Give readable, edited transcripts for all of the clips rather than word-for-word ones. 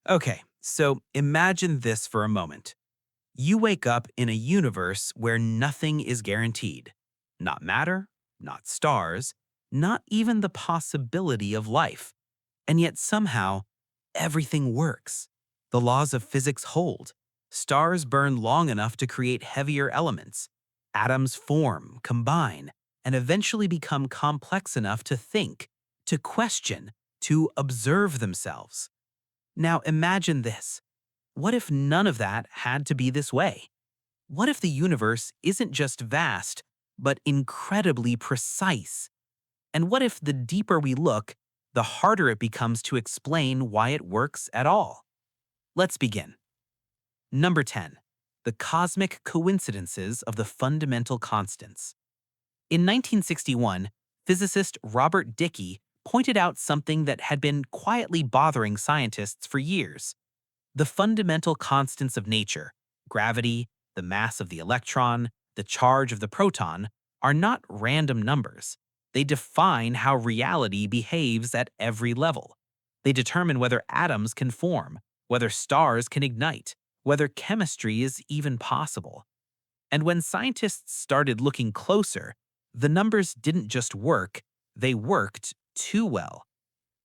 Okay, so imagine this for a moment. You wake up in a universe where nothing is guaranteed. Not matter, not stars, not even the possibility of life. And yet somehow, everything works. The laws of physics hold. Stars burn long enough to create heavier elements. Atoms form, combine, and eventually become complex enough to think, to question, to observe themselves. Now imagine this. What if none of that had to be this way? What if the universe isn't just vast, but incredibly precise? And what if the deeper we look, the harder it becomes to explain why it works at all? Let's begin. Number 10. The cosmic coincidences of the fundamental constants. In 1961, physicist Robert Dicke pointed out something that had been quietly bothering scientists for years. The fundamental constants of nature, gravity, the mass of the electron, the charge of the proton, are not random numbers. They define how reality behaves at every level. They determine whether atoms can form, whether stars can ignite, whether chemistry is even possible. And when scientists started looking closer, the numbers didn't just work, they worked too well.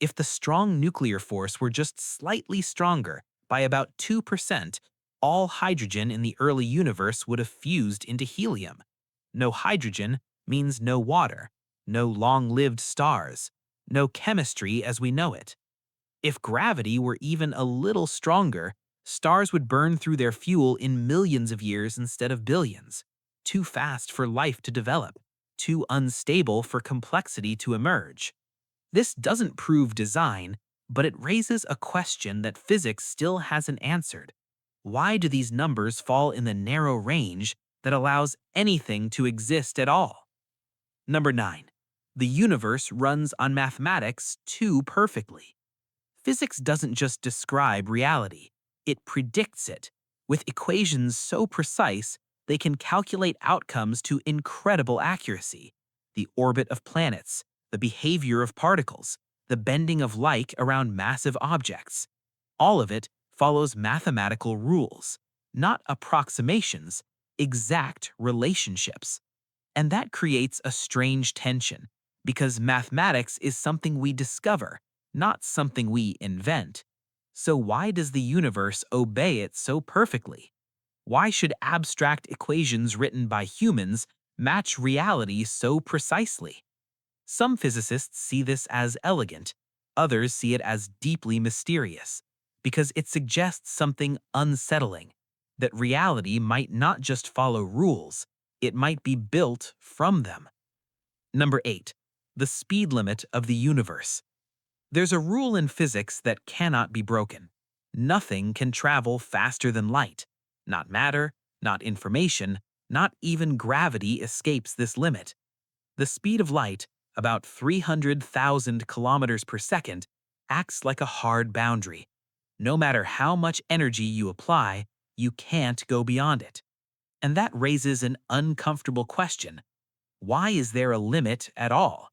If the strong nuclear force were just slightly stronger, by about 2%, all hydrogen in the early universe would have fused into helium. No hydrogen means no water, no long-lived stars, no chemistry as we know it. If gravity were even a little stronger, stars would burn through their fuel in millions of years instead of billions. Too fast for life to develop, too unstable for complexity to emerge. This doesn't prove design, but it raises a question that physics still hasn't answered. Why do these numbers fall in the narrow range that allows anything to exist at all? Number 9. The universe runs on mathematics too perfectly. Physics doesn't just describe reality, it predicts it. With equations so precise, they can calculate outcomes to incredible accuracy. The orbit of planets, the behavior of particles, the bending of light around massive objects. All of it follows mathematical rules, not approximations, exact relationships. And that creates a strange tension, because mathematics is something we discover, not something we invent. So why does the universe obey it so perfectly? Why should abstract equations written by humans match reality so precisely? Some physicists see this as elegant, others see it as deeply mysterious, because it suggests something unsettling, that reality might not just follow rules, it might be built from them. Number 8. The speed limit of the universe. There's a rule in physics that cannot be broken. Nothing can travel faster than light. Not matter, not information, not even gravity escapes this limit. The speed of light, about 300,000 kilometers per second, acts like a hard boundary. No matter how much energy you apply, you can't go beyond it. And that raises an uncomfortable question. Why is there a limit at all?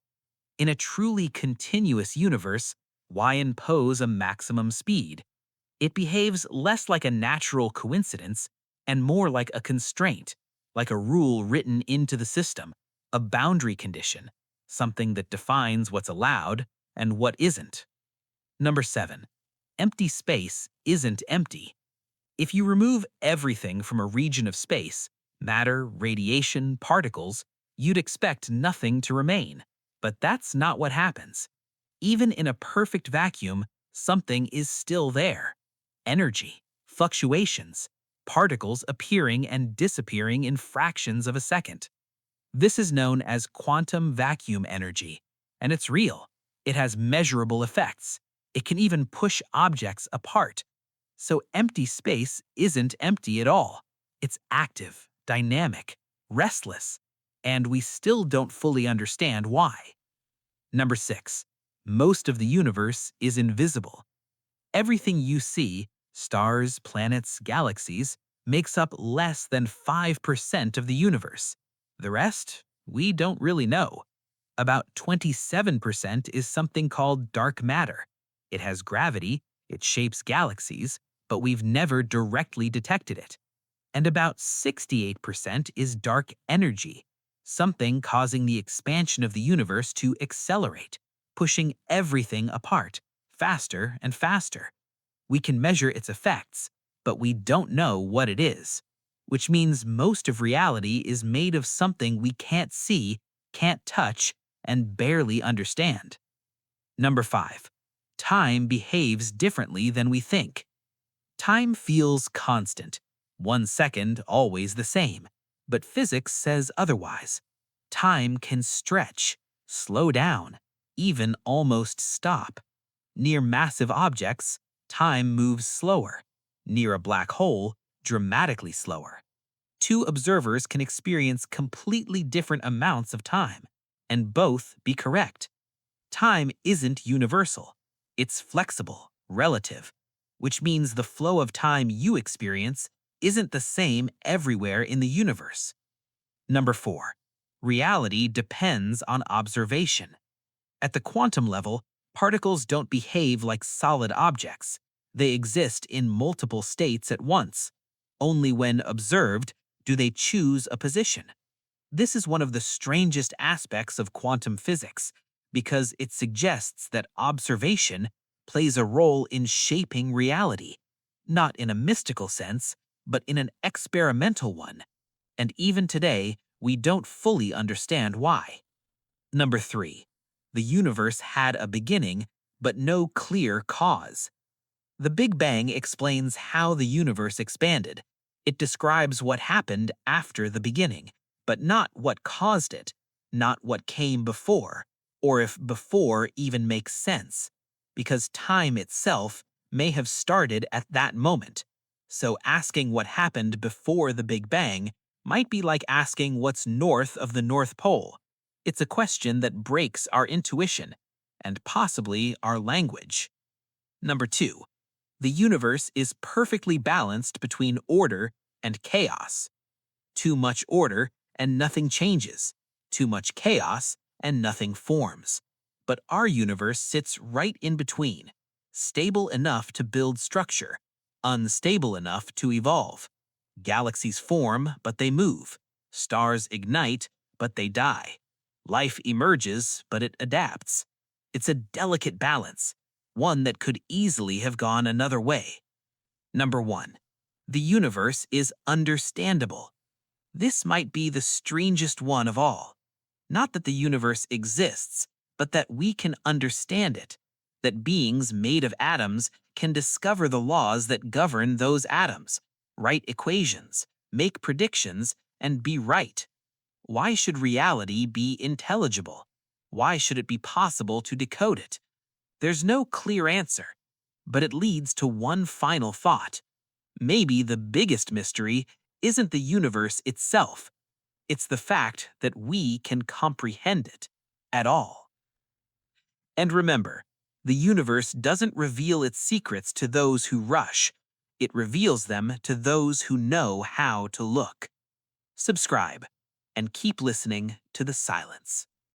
In a truly continuous universe, why impose a maximum speed? It behaves less like a natural coincidence and more like a constraint, like a rule written into the system, a boundary condition, something that defines what's allowed and what isn't. Number 7. Empty space isn't empty. If you remove everything from a region of space, matter, radiation, particles, you'd expect nothing to remain. But that's not what happens. Even in a perfect vacuum, something is still there. Energy, fluctuations, particles appearing and disappearing in fractions of a second. This is known as quantum vacuum energy, and it's real. It has measurable effects. It can even push objects apart. So empty space isn't empty at all. It's active, dynamic, restless, and we still don't fully understand why. Number 6. Most of the universe is invisible. Everything you see, stars, planets, galaxies, makes up less than 5% of the universe. The rest, we don't really know. About 27% is something called dark matter. It has gravity, It shapes galaxies, but we've never directly detected it. And about 68% is dark energy, something causing the expansion of the universe to accelerate, pushing everything apart, faster and faster. We can measure its effects, but we don't know what it is, which means most of reality is made of something we can't see, can't touch, and barely understand. Number 5. Time behaves differently than we think. Time feels constant, 1 second always the same, but physics says otherwise. Time can stretch, slow down, even almost stop. Near massive objects, time moves slower. Near a black hole, dramatically slower. Two observers can experience completely different amounts of time, and both be correct. Time isn't universal. It's flexible, relative, which means the flow of time you experience isn't the same everywhere in the universe. Number 4. Reality depends on observation. At the quantum level, particles don't behave like solid objects. They exist in multiple states at once. Only when observed do they choose a position. This is one of the strangest aspects of quantum physics because it suggests that observation plays a role in shaping reality, not in a mystical sense, but in an experimental one. And even today, we don't fully understand why. Number 3. The universe had a beginning, but no clear cause. The Big Bang explains how the universe expanded. It describes what happened after the beginning, but not what caused it, not what came before, or if before even makes sense, because time itself may have started at that moment. So asking what happened before the Big Bang might be like asking what's north of the North Pole. It's a question that breaks our intuition and possibly our language. Number 2. The universe is perfectly balanced between order and chaos. Too much order and nothing changes. Too much chaos and nothing forms. But our universe sits right in between, stable enough to build structure, unstable enough to evolve. Galaxies form, but they move. Stars ignite, but they die. Life emerges, but it adapts. It's a delicate balance, one that could easily have gone another way. Number 1. The universe is understandable. This might be the strangest one of all. Not that the universe exists, but that we can understand it. That beings made of atoms can discover the laws that govern those atoms, write equations, make predictions, and be right. Why should reality be intelligible? Why should it be possible to decode it? There's no clear answer, but it leads to one final thought. Maybe the biggest mystery isn't the universe itself. It's the fact that we can comprehend it at all. And remember, the universe doesn't reveal its secrets to those who rush. It reveals them to those who know how to look. Subscribe and keep listening to the silence.